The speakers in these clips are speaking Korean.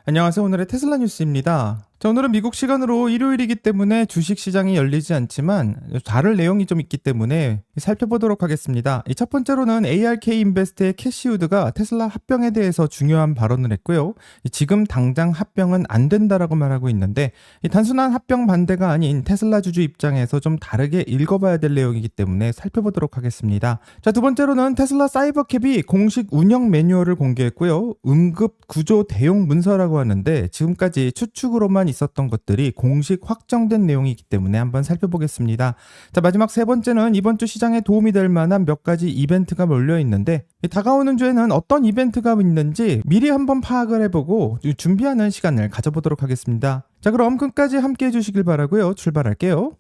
안녕하세요. 오늘의 테슬라 뉴스입니다. 자, 오늘은 미국 시간으로 일요일이기 때문에 주식 시장이 열리지 않지만 다를 내용이 좀 있기 때문에 살펴보도록 하겠습니다. 첫 번째로는 ARK 인베스트의 캐시 우드가 테슬라 합병에 대해서 중요한 발언을 했고요. 지금 당장 합병은 안 된다라고 말하고 있는데 단순한 합병 반대가 아닌 테슬라 주주 입장에서 좀 다르게 읽어봐야 될 내용이기 때문에 살펴보도록 하겠습니다. 자, 두 번째로는 테슬라 사이버캡이 공식 운영 매뉴얼을 공개했고요. 응급 구조 대용 문서라고 하는데 지금까지 추측으로만 있었던 것들이 공식 확정된 내용이기 때문에 한번 살펴보겠습니다. 자, 마지막 세 번째는 이번 주 시장에 도움이 될 만한 몇 가지 이벤트가 몰려 있는데 다가오는 주에는 어떤 이벤트가 있는지 미리 한번 파악을 해보고 준비하는 시간을 가져보도록 하겠습니다. 자, 그럼 끝까지 함께 해주시길 바라고요. 출발할게요.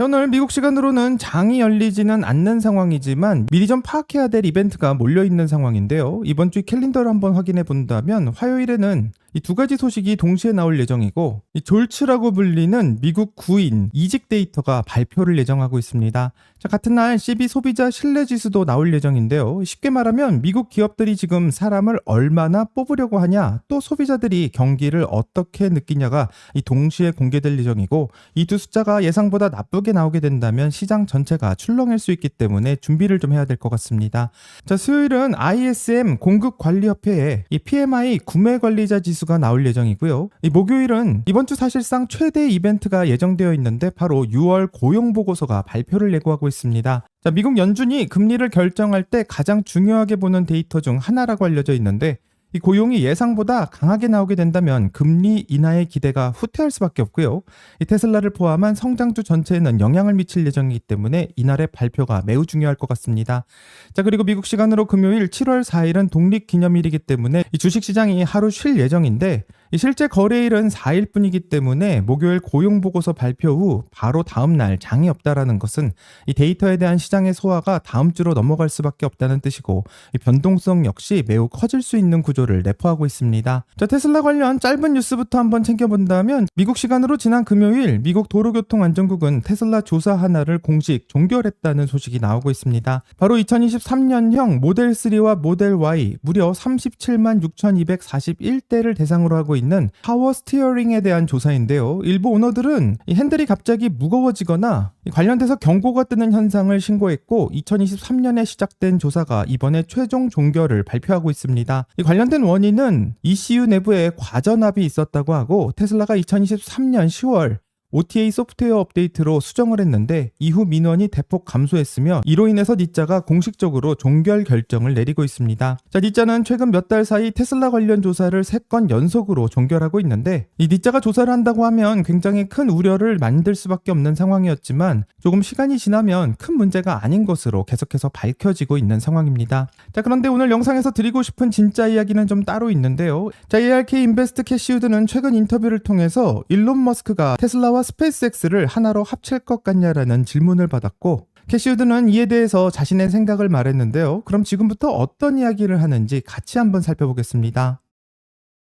오늘 미국 시간으로는 장이 열리지는 않는 상황이지만 미리 좀 파악해야 될 이벤트가 몰려있는 상황인데요. 이번 주 캘린더를 한번 확인해 본다면 화요일에는 이 두 가지 소식이 동시에 나올 예정이고 이 졸츠라고 불리는 미국 구인 이직 데이터가 발표를 예정하고 있습니다. 자, 같은 날 CB 소비자 신뢰지수도 나올 예정인데요. 쉽게 말하면 미국 기업들이 지금 사람을 얼마나 뽑으려고 하냐, 또 소비자들이 경기를 어떻게 느끼냐가 이 동시에 공개될 예정이고 이 두 숫자가 예상보다 나쁘게 나오게 된다면 시장 전체가 출렁일 수 있기 때문에 준비를 좀 해야 될 것 같습니다. 자, 수요일은 ISM 공급관리협회의 이 PMI 구매관리자 지수가 나올 예정이고요. 이 목요일은 이번 주 사실상 최대 이벤트가 예정되어 있는데 바로 6월 고용보고서가 발표를 예고하고 있습니다. 자, 미국 연준이 금리를 결정할 때 가장 중요하게 보는 데이터 중 하나라고 알려져 있는데 이 고용이 예상보다 강하게 나오게 된다면 금리 인하의 기대가 후퇴할 수밖에 없고요. 이 테슬라를 포함한 성장주 전체에는 영향을 미칠 예정이기 때문에 이날의 발표가 매우 중요할 것 같습니다. 자, 그리고 미국 시간으로 금요일 7월 4일은 독립기념일이기 때문에 이 주식시장이 하루 쉴 예정인데 이 실제 거래일은 4일뿐이기 때문에 목요일 고용보고서 발표 후 바로 다음 날 장이 없다라는 것은 이 데이터에 대한 시장의 소화가 다음 주로 넘어갈 수밖에 없다는 뜻이고 이 변동성 역시 매우 커질 수 있는 구조를 내포하고 있습니다. 자, 테슬라 관련 짧은 뉴스부터 한번 챙겨본다면 미국 시간으로 지난 금요일 미국 도로교통안전국은 테슬라 조사 하나를 공식 종결했다는 소식이 나오고 있습니다. 바로 2023년형 모델3와 모델 Y 무려 37만 6,241대를 대상으로 하고 있는 파워 스티어링에 대한 조사인데요. 일부 오너들은 이 핸들이 갑자기 무거워지거나 관련돼서 경고가 뜨는 현상을 신고했고 2023년에 시작된 조사가 이번에 최종 종결을 발표하고 있습니다. 이 관련된 원인은 ECU 내부에 과전압이 있었다고 하고 테슬라가 2023년 10월 OTA 소프트웨어 업데이트로 수정을 했는데 이후 민원이 대폭 감소했으며 이로 인해서 니자가 공식적으로 종결 결정을 내리고 있습니다. 자, 니자는 최근 몇 달 사이 테슬라 관련 조사를 3건 연속으로 종결하고 있는데 이 니자가 조사를 한다고 하면 굉장히 큰 우려를 만들 수밖에 없는 상황이었지만 조금 시간이 지나면 큰 문제가 아닌 것으로 계속해서 밝혀지고 있는 상황입니다. 자, 그런데 오늘 영상에서 드리고 싶은 진짜 이야기는 좀 따로 있는데요. 자, ARK 인베스트 캐시우드는 최근 인터뷰를 통해서 일론 머스크가 테슬라와 스페이스X를 하나로 합칠 것 같냐라는 질문을 받았고 캐시우드는 이에 대해서 자신의 생각을 말했는데요. 그럼 지금부터 어떤 이야기를 하는지 같이 한번 살펴보겠습니다.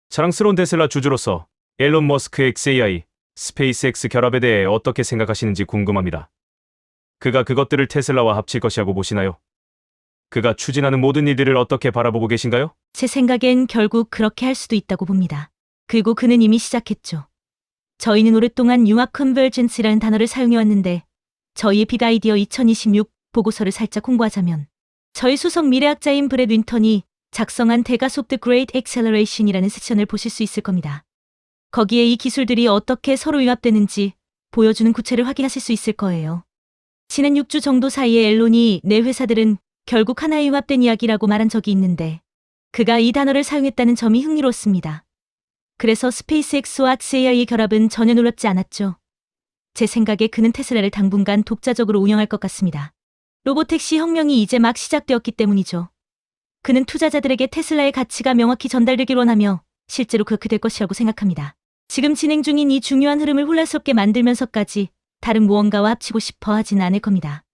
자랑스러운 테슬라 주주로서 앨런 머스크의 XAI, 스페이스X 결합에 대해 어떻게 생각하시는지 궁금합니다. 그가 그것들을 테슬라와 합칠 것이라고 보시나요? 그가 추진하는 모든 일들을 어떻게 바라보고 계신가요? 제 생각엔 결국 그렇게 할 수도 있다고 봅니다. 그리고 그는 이미 시작했죠. 저희는 오랫동안 융합 컨버전스라는 단어를 사용해왔는데 저희의 빅 아이디어 2026 보고서를 살짝 홍보하자면 저희 수석 미래학자인 브렛 윈턴이 작성한 대가속 The Great Acceleration이라는 섹션을 보실 수 있을 겁니다. 거기에 이 기술들이 어떻게 서로 융합되는지 보여주는 구체를 확인하실 수 있을 거예요. 지난 6주 정도 사이에 앨론이 내 회사들은 결국 하나의 융합된 이야기라고 말한 적이 있는데 그가 이 단어를 사용했다는 점이 흥미로웠습니다. 그래서 스페이스X와 XAI의 결합은 전혀 놀랍지 않았죠. 제 생각에 그는 테슬라를 당분간 독자적으로 운영할 것 같습니다. 로보택시 혁명이 이제 막 시작되었기 때문이죠. 그는 투자자들에게 테슬라의 가치가 명확히 전달되길 원하며 실제로 그렇게 될 것이라고 생각합니다. 지금 진행 중인 이 중요한 흐름을 혼란스럽게 만들면서까지 다른 무언가와 합치고 싶어 하진 않을 겁니다.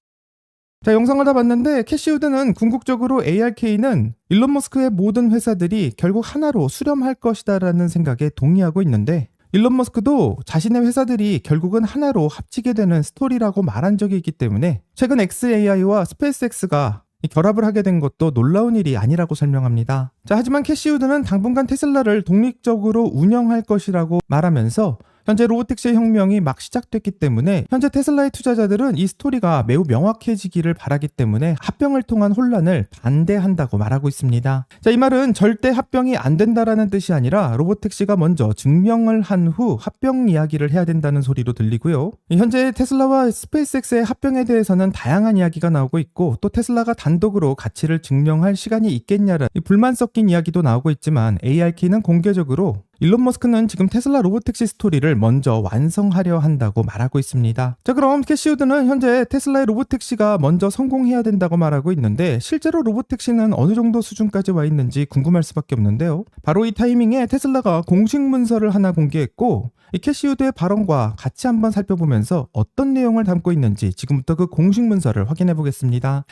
자, 영상을 다 봤는데 캐시우드는 궁극적으로 ARK는 일론 머스크의 모든 회사들이 결국 하나로 수렴할 것이다라는 생각에 동의하고 있는데 일론 머스크도 자신의 회사들이 결국은 하나로 합치게 되는 스토리라고 말한 적이 있기 때문에 최근 XAI와 스페이스X가 결합을 하게 된 것도 놀라운 일이 아니라고 설명합니다. 자, 하지만 캐시 우드는 당분간 테슬라를 독립적으로 운영할 것이라고 말하면서 현재 로보택시의 혁명이 막 시작됐기 때문에 현재 테슬라의 투자자들은 이 스토리가 매우 명확해지기를 바라기 때문에 합병을 통한 혼란을 반대한다고 말하고 있습니다. 자, 이 말은 절대 합병이 안 된다라는 뜻이 아니라 로보택시가 먼저 증명을 한 후 합병 이야기를 해야 된다는 소리로 들리고요. 현재 테슬라와 스페이스X의 합병에 대해서는 다양한 이야기가 나오고 있고 또 테슬라가 단독으로 가치를 증명할 시간이 있겠냐는 불만 섞인 이야기도 나오고 있지만 ARK는 공개적으로 일론 머스크는 지금 테슬라 로보택시 스토리를 먼저 완성하려 한다고 말하고 있습니다. 자, 그럼 캐시 우드는 현재 테슬라의 로보택시가 먼저 성공해야 된다고 말하고 있는데 실제로 로보택시는 어느 정도 수준까지 와 있는지 궁금할 수밖에 없는데요. 바로 이 타이밍에 테슬라가 공식 문서를 하나 공개했고 이 캐시 우드의 발언과 같이 한번 살펴보면서 어떤 내용을 담고 있는지 지금부터 그 공식 문서를 확인해 보겠습니다.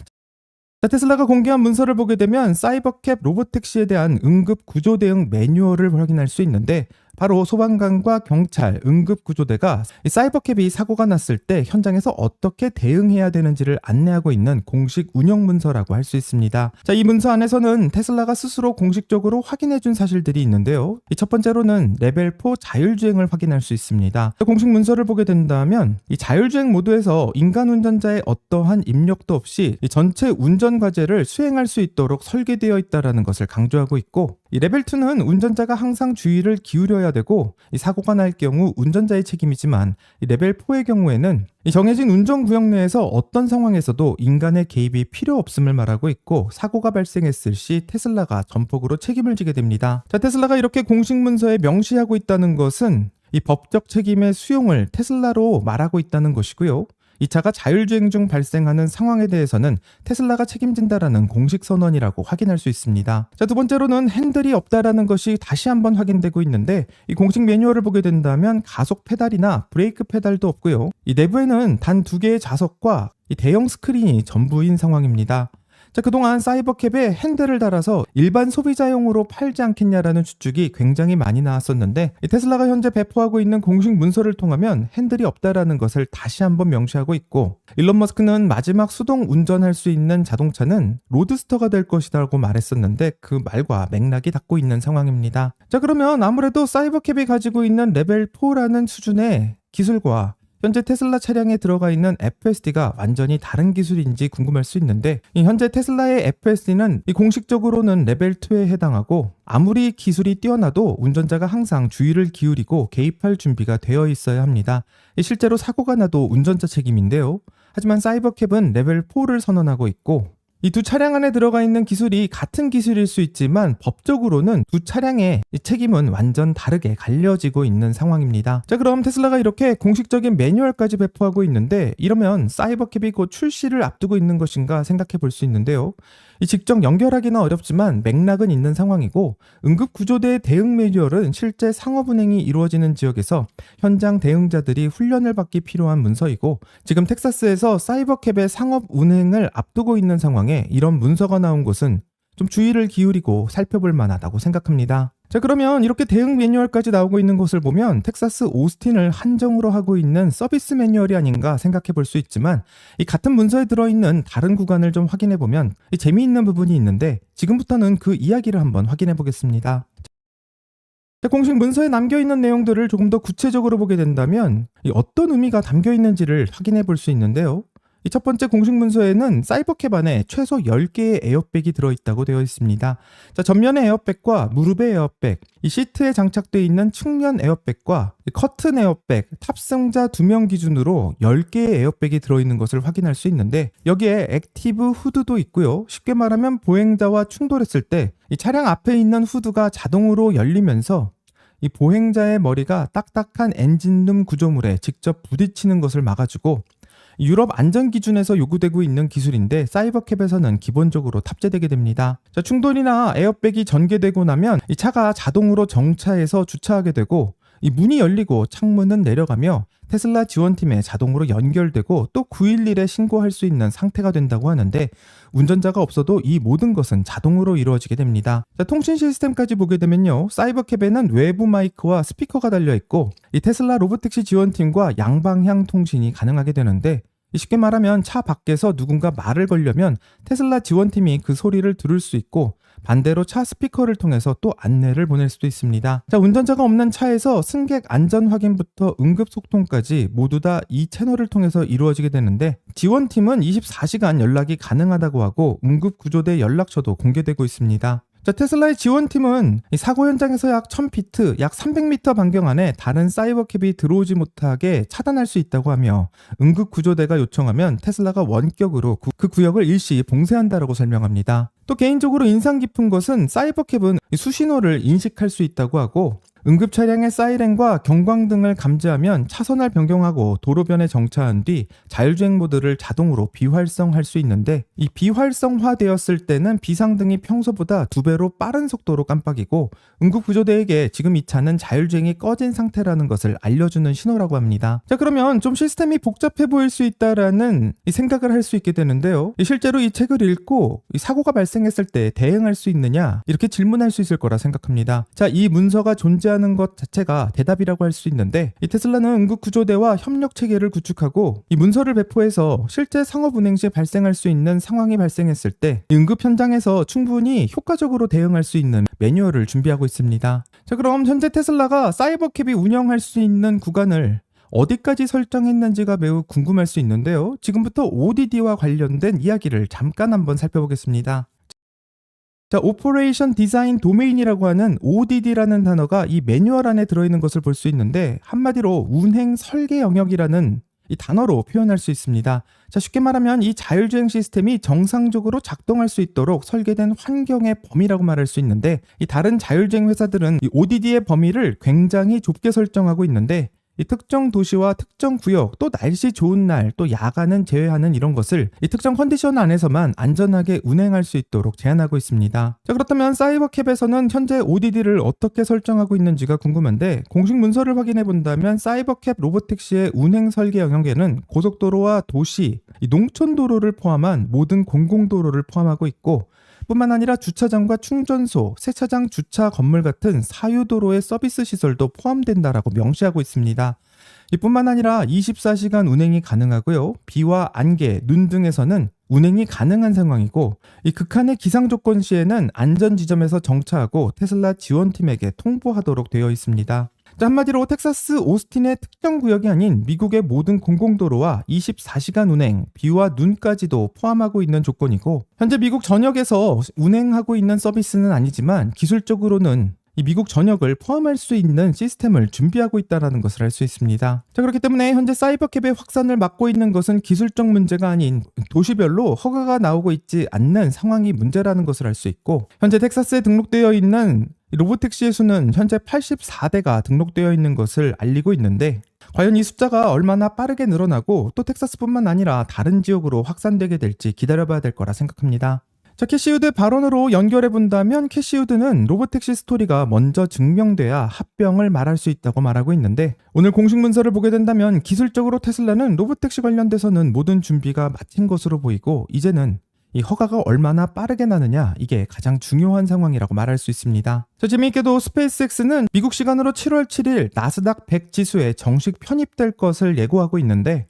자, 테슬라가 공개한 문서를 보게 되면 사이버캡 로보택시에 대한 응급 구조 대응 매뉴얼을 확인할 수 있는데 바로 소방관과 경찰, 응급구조대가 사이버캡이 사고가 났을 때 현장에서 어떻게 대응해야 되는지를 안내하고 있는 공식 운영 문서라고 할 수 있습니다. 자, 이 문서 안에서는 테슬라가 스스로 공식적으로 확인해준 사실들이 있는데요. 첫 번째로는 레벨 4 자율주행을 확인할 수 있습니다. 공식 문서를 보게 된다면 이 자율주행 모드에서 인간 운전자의 어떠한 입력도 없이 이 전체 운전 과제를 수행할 수 있도록 설계되어 있다는 것을 강조하고 있고 이 레벨 2는 운전자가 항상 주의를 기울여야 되고 이 사고가 날 경우 운전자의 책임이지만 이 레벨 4의 경우에는 이 정해진 운전 구역 내에서 어떤 상황에서도 인간의 개입이 필요 없음을 말하고 있고 사고가 발생했을 시 테슬라가 전폭으로 책임을 지게 됩니다. 자, 테슬라가 이렇게 공식 문서에 명시하고 있다는 것은 이 법적 책임의 수용을 테슬라로 말하고 있다는 것이고요. 이 차가 자율주행 중 발생하는 상황에 대해서는 테슬라가 책임진다라는 공식 선언이라고 확인할 수 있습니다. 자, 두 번째로는 핸들이 없다라는 것이 다시 한번 확인되고 있는데 이 공식 매뉴얼을 보게 된다면 가속 페달이나 브레이크 페달도 없고요. 이 내부에는 단 2개의 자석과 이 대형 스크린이 전부인 상황입니다. 자, 그동안 사이버캡에 핸들을 달아서 일반 소비자용으로 팔지 않겠냐라는 추측이 굉장히 많이 나왔었는데 테슬라가 현재 배포하고 있는 공식 문서를 통하면 핸들이 없다라는 것을 다시 한번 명시하고 있고 일론 머스크는 마지막 수동 운전할 수 있는 자동차는 로드스터가 될 것이라고 말했었는데 그 말과 맥락이 닿고 있는 상황입니다. 자, 그러면 아무래도 사이버캡이 가지고 있는 레벨 4라는 수준의 기술과 현재 테슬라 차량에 들어가 있는 FSD가 완전히 다른 기술인지 궁금할 수 있는데 현재 테슬라의 FSD는 공식적으로는 레벨 2에 해당하고 아무리 기술이 뛰어나도 운전자가 항상 주의를 기울이고 개입할 준비가 되어 있어야 합니다. 실제로 사고가 나도 운전자 책임인데요. 하지만 사이버캡은 레벨 4를 선언하고 있고 이 두 차량 안에 들어가 있는 기술이 같은 기술일 수 있지만 법적으로는 두 차량의 책임은 완전 다르게 갈려지고 있는 상황입니다. 자, 그럼 테슬라가 이렇게 공식적인 매뉴얼까지 배포하고 있는데 이러면 사이버캡이 곧 출시를 앞두고 있는 것인가 생각해 볼 수 있는데요. 이 직접 연결하기는 어렵지만 맥락은 있는 상황이고 응급구조대의 대응 매뉴얼은 실제 상업운행이 이루어지는 지역에서 현장 대응자들이 훈련을 받기 필요한 문서이고 지금 텍사스에서 사이버캡의 상업운행을 앞두고 있는 상황에 이런 문서가 나온 곳은 좀 주의를 기울이고 살펴볼 만하다고 생각합니다. 자, 그러면 이렇게 대응 매뉴얼까지 나오고 있는 것을 보면 텍사스 오스틴을 한정으로 하고 있는 서비스 매뉴얼이 아닌가 생각해 볼 수 있지만 이 같은 문서에 들어있는 다른 구간을 좀 확인해 보면 재미있는 부분이 있는데 지금부터는 그 이야기를 한번 확인해 보겠습니다. 자, 공식 문서에 남겨있는 내용들을 조금 더 구체적으로 보게 된다면 어떤 의미가 담겨 있는지를 확인해 볼 수 있는데요. 이 첫 번째 공식 문서에는 사이버캡 안에 최소 10개의 에어백이 들어있다고 되어 있습니다. 자, 전면의 에어백과 무릎의 에어백, 이 시트에 장착되어 있는 측면 에어백과 커튼 에어백, 탑승자 2명 기준으로 10개의 에어백이 들어있는 것을 확인할 수 있는데 여기에 액티브 후드도 있고요. 쉽게 말하면 보행자와 충돌했을 때 이 차량 앞에 있는 후드가 자동으로 열리면서 이 보행자의 머리가 딱딱한 엔진룸 구조물에 직접 부딪히는 것을 막아주고 유럽 안전 기준에서 요구되고 있는 기술인데 사이버캡에서는 기본적으로 탑재되게 됩니다. 자, 충돌이나 에어백이 전개되고 나면 이 차가 자동으로 정차해서 주차하게 되고 이 문이 열리고 창문은 내려가며 테슬라 지원팀에 자동으로 연결되고 또 911에 신고할 수 있는 상태가 된다고 하는데, 운전자가 없어도 이 모든 것은 자동으로 이루어지게 됩니다. 자, 통신 시스템까지 보게 되면요, 사이버캡에는 외부 마이크와 스피커가 달려있고 이 테슬라 로보택시 지원팀과 양방향 통신이 가능하게 되는데, 쉽게 말하면 차 밖에서 누군가 말을 걸려면 테슬라 지원팀이 그 소리를 들을 수 있고, 반대로 차 스피커를 통해서 또 안내를 보낼 수도 있습니다. 자, 운전자가 없는 차에서 승객 안전 확인부터 응급 소통까지 모두 다 이 채널을 통해서 이루어지게 되는데, 지원팀은 24시간 연락이 가능하다고 하고 응급 구조대 연락처도 공개되고 있습니다. 자, 테슬라의 지원팀은 이 사고 현장에서 약 1000피트, 약 300m 반경 안에 다른 사이버캡이 들어오지 못하게 차단할 수 있다고 하며, 응급 구조대가 요청하면 테슬라가 원격으로 그 구역을 일시 봉쇄한다라고 설명합니다. 또 개인적으로 인상 깊은 것은 사이버캡은 수신호를 인식할 수 있다고 하고, 응급 차량의 사이렌과 경광등을 감지하면 차선을 변경하고 도로변에 정차한 뒤 자율주행 모드를 자동으로 비활성할 수 있는데, 이 비활성화되었을 때는 비상등이 평소보다 2배로 빠른 속도로 깜빡이고, 응급구조대에게 지금 이 차는 자율주행이 꺼진 상태라는 것을 알려주는 신호라고 합니다. 자, 그러면 좀 시스템이 복잡해 보일 수 있다라는 이 생각을 할 수 있게 되는데요, 실제로 이 책을 읽고 이 사고가 발생했을 때 대응할 수 있느냐, 이렇게 질문할 수 있을 거라 생각합니다. 자, 이 문서가 존재하는 것 자체가 대답이라고 할 수 있는데, 이 테슬라는 응급구조대와 협력 체계를 구축하고 이 문서를 배포해서 실제 상업 운행 시 발생할 수 있는 상황이 발생했을 때 응급 현장에서 충분히 효과적으로 대응할 수 있는 매뉴얼을 준비하고 있습니다. 자, 그럼 현재 테슬라가 사이버캡이 운영할 수 있는 구간을 어디까지 설정했는지가 매우 궁금할 수 있는데요, 지금부터 ODD와 관련된 이야기를 잠깐 한번 살펴보겠습니다. 자, 오퍼레이션 디자인 도메인이라고 하는 ODD라는 단어가 이 매뉴얼 안에 들어있는 것을 볼 수 있는데, 한마디로 운행 설계 영역이라는 이 단어로 표현할 수 있습니다. 자, 쉽게 말하면 이 자율주행 시스템이 정상적으로 작동할 수 있도록 설계된 환경의 범위라고 말할 수 있는데, 이 다른 자율주행 회사들은 이 ODD의 범위를 굉장히 좁게 설정하고 있는데, 이 특정 도시와 특정 구역, 또 날씨 좋은 날, 또 야간은 제외하는 이런 것을 이 특정 컨디션 안에서만 안전하게 운행할 수 있도록 제한하고 있습니다. 자, 그렇다면 사이버캡에서는 현재 ODD를 어떻게 설정하고 있는지가 궁금한데, 공식 문서를 확인해 본다면 사이버캡 로보택시의 운행 설계 영역에는 고속도로와 도시, 이 농촌도로를 포함한 모든 공공도로를 포함하고 있고, 뿐만 아니라 주차장과 충전소, 세차장 주차 건물 같은 사유도로의 서비스 시설도 포함된다라고 명시하고 있습니다. 이뿐만 아니라 24시간 운행이 가능하고요, 비와 안개, 눈 등에서는 운행이 가능한 상황이고, 이 극한의 기상 조건 시에는 안전 지점에서 정차하고 테슬라 지원팀에게 통보하도록 되어 있습니다. 한마디로 텍사스 오스틴의 특정 구역이 아닌 미국의 모든 공공도로와 24시간 운행, 비와 눈까지도 포함하고 있는 조건이고, 현재 미국 전역에서 운행하고 있는 서비스는 아니지만 기술적으로는 이 미국 전역을 포함할 수 있는 시스템을 준비하고 있다는 것을 알 수 있습니다. 자, 그렇기 때문에 현재 사이버캡의 확산을 막고 있는 것은 기술적 문제가 아닌 도시별로 허가가 나오고 있지 않는 상황이 문제라는 것을 알 수 있고, 현재 텍사스에 등록되어 있는 로보택시의 수는 현재 84대가 등록되어 있는 것을 알리고 있는데, 과연 이 숫자가 얼마나 빠르게 늘어나고 또 텍사스뿐만 아니라 다른 지역으로 확산되게 될지 기다려봐야 될 거라 생각합니다. 자, 캐시우드 발언으로 연결해 본다면, 캐시우드는 로보택시 스토리가 먼저 증명돼야 합병을 말할 수 있다고 말하고 있는데, 오늘 공식 문서를 보게 된다면 기술적으로 테슬라는 로보택시 관련돼서는 모든 준비가 마친 것으로 보이고, 이제는 이 허가가 얼마나 빠르게 나느냐, 이게 가장 중요한 상황이라고 말할 수 있습니다. 재미있게도 스페이스X는 미국 시간으로 7월 7일 나스닥 100 지수에 정식 편입될 것을 예고하고 있는데,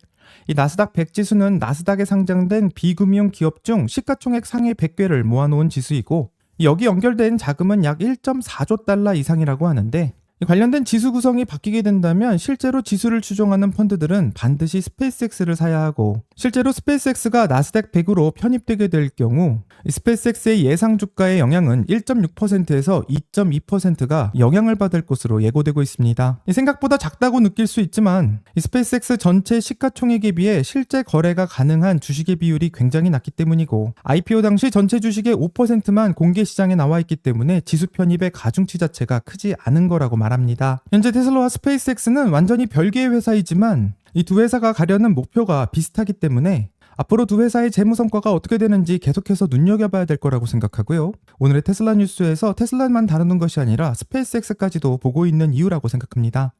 이 나스닥 100 지수는 나스닥에 상장된 비금융 기업 중 시가총액 상위 100개를 모아놓은 지수이고, 여기 연결된 자금은 약 1.4조 달러 이상이라고 하는데, 관련된 지수 구성이 바뀌게 된다면 실제로 지수를 추종하는 펀드들은 반드시 스페이스X를 사야 하고, 실제로 스페이스X가 나스닥 100으로 편입되게 될 경우 스페이스X의 예상 주가의 영향은 1.6%에서 2.2%가 영향을 받을 것으로 예고되고 있습니다. 생각보다 작다고 느낄 수 있지만 이 스페이스X 전체 시가총액에 비해 실제 거래가 가능한 주식의 비율이 굉장히 낮기 때문이고, IPO 당시 전체 주식의 5%만 공개 시장에 나와 있기 때문에 지수 편입의 가중치 자체가 크지 않은 거라고 말합니다. 현재 테슬라와 스페이스X는 완전히 별개의 회사이지만 이 두 회사가 가려는 목표가 비슷하기 때문에 앞으로 두 회사의 재무 성과가 어떻게 되는지 계속해서 눈여겨봐야 될 거라고 생각하고요. 오늘의 테슬라 뉴스에서 테슬라만 다루는 것이 아니라 스페이스X까지도 보고 있는 이유라고 생각합니다.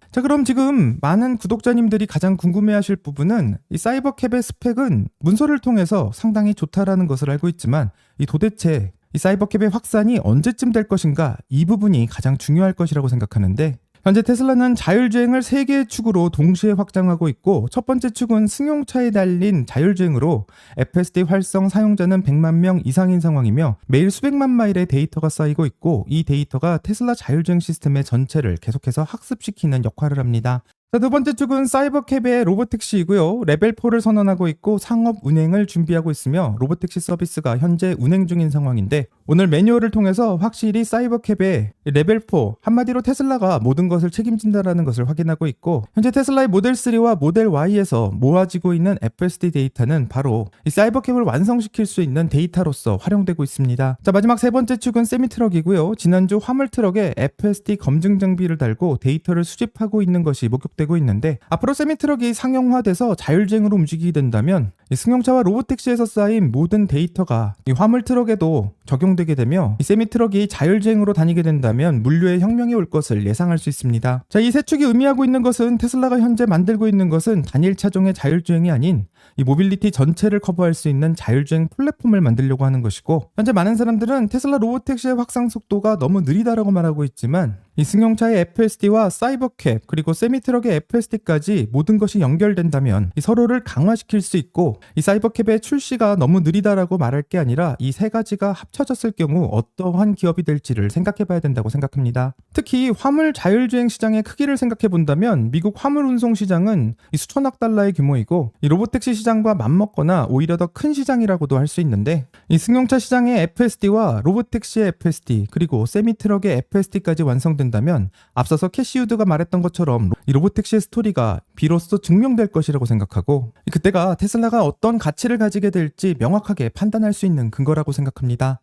자, 그럼 지금 많은 구독자님들이 가장 궁금해하실 부분은 이 사이버캡의 스펙은 문서를 통해서 상당히 좋다라는 것을 알고 있지만 도대체 이 사이버캡의 확산이 언제쯤 될 것인가, 이 부분이 가장 중요할 것이라고 생각하는데, 현재 테슬라는 자율주행을 3개의 축으로 동시에 확장하고 있고, 첫 번째 축은 승용차에 달린 자율주행으로 FSD 활성 사용자는 100만 명 이상인 상황이며 매일 수백만 마일의 데이터가 쌓이고 있고, 이 데이터가 테슬라 자율주행 시스템의 전체를 계속해서 학습시키는 역할을 합니다. 자, 두 번째 축은 사이버캡의 로보택시이고요. 레벨 4를 선언하고 있고 상업 운행을 준비하고 있으며 로보택시 서비스가 현재 운행 중인 상황인데, 오늘 매뉴얼을 통해서 확실히 사이버캡의 레벨 4, 한마디로 테슬라가 모든 것을 책임진다라는 것을 확인하고 있고, 현재 테슬라의 모델 3와 모델 Y에서 모아지고 있는 FSD 데이터는 바로 이 사이버캡을 완성시킬 수 있는 데이터로서 활용되고 있습니다. 자, 마지막 세 번째 축은 세미트럭이고요. 지난주 화물트럭에 FSD 검증 장비를 달고 데이터를 수집하고 있는 것이 목격되고 있는데, 앞으로 세미트럭이 상용화돼서 자율주행으로 움직이게 된다면 이 승용차와 로보택시에서 쌓인 모든 데이터가 이 화물트럭에도 적용되게 되며, 이 세미트럭이 자율주행으로 다니게 된다면 물류의 혁명이 올 것을 예상할 수 있습니다. 자, 이 세 축이 의미하고 있는 것은 테슬라가 현재 만들고 있는 것은 단일 차종의 자율주행이 아닌 이 모빌리티 전체를 커버할 수 있는 자율주행 플랫폼을 만들려고 하는 것이고, 현재 많은 사람들은 테슬라 로보택시의 확산 속도가 너무 느리다라고 말하고 있지만, 이 승용차의 FSD와 사이버캡 그리고 세미트럭의 FSD까지 모든 것이 연결된다면 이 서로를 강화시킬 수 있고, 이 사이버캡의 출시가 너무 느리다라고 말할 게 아니라 이 세 가지가 합쳐졌을 경우 어떠한 기업이 될지를 생각해 봐야 된다고 생각합니다. 특히 화물 자율주행 시장의 크기를 생각해 본다면 미국 화물 운송 시장은 이 수천억 달러의 규모이고, 이 로보택시 시장과 맞먹거나 오히려 더 큰 시장이라고도 할 수 있는데, 이 승용차 시장의 FSD와 로보택시의 FSD 그리고 세미트럭의 FSD까지 완성된다면 앞서서 캐시 우드가 말했던 것처럼 이 로보택시의 스토리가 비로소 증명될 것이라고 생각하고, 그때가 테슬라가 어떤 가치를 가지게 될지 명확하게 판단할 수 있는 근거라고 생각합니다.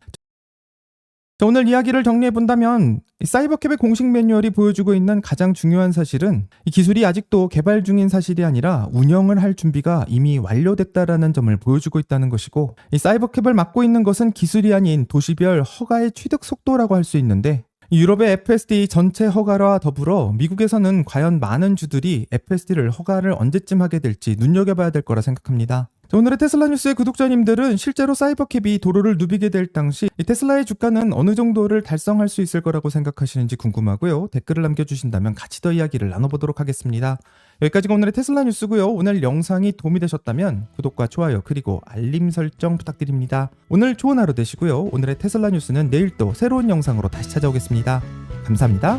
자, 오늘 이야기를 정리해본다면 이 사이버캡의 공식 매뉴얼이 보여주고 있는 가장 중요한 사실은 이 기술이 아직도 개발 중인 사실이 아니라 운영을 할 준비가 이미 완료됐다라는 점을 보여주고 있다는 것이고, 이 사이버캡을 맡고 있는 것은 기술이 아닌 도시별 허가의 취득 속도라고 할 수 있는데, 유럽의 FSD 전체 허가와 더불어 미국에서는 과연 많은 주들이 FSD를 허가를 언제쯤 하게 될지 눈여겨봐야 될 거라 생각합니다. 자, 오늘의 테슬라 뉴스의 구독자님들은 실제로 사이버캡이 도로를 누비게 될 당시 이 테슬라의 주가는 어느 정도를 달성할 수 있을 거라고 생각하시는지 궁금하고요. 댓글을 남겨주신다면 같이 더 이야기를 나눠보도록 하겠습니다. 여기까지가 오늘의 테슬라 뉴스고요. 오늘 영상이 도움이 되셨다면 구독과 좋아요 그리고 알림 설정 부탁드립니다. 오늘 좋은 하루 되시고요. 오늘의 테슬라 뉴스는 내일 또 새로운 영상으로 다시 찾아오겠습니다. 감사합니다.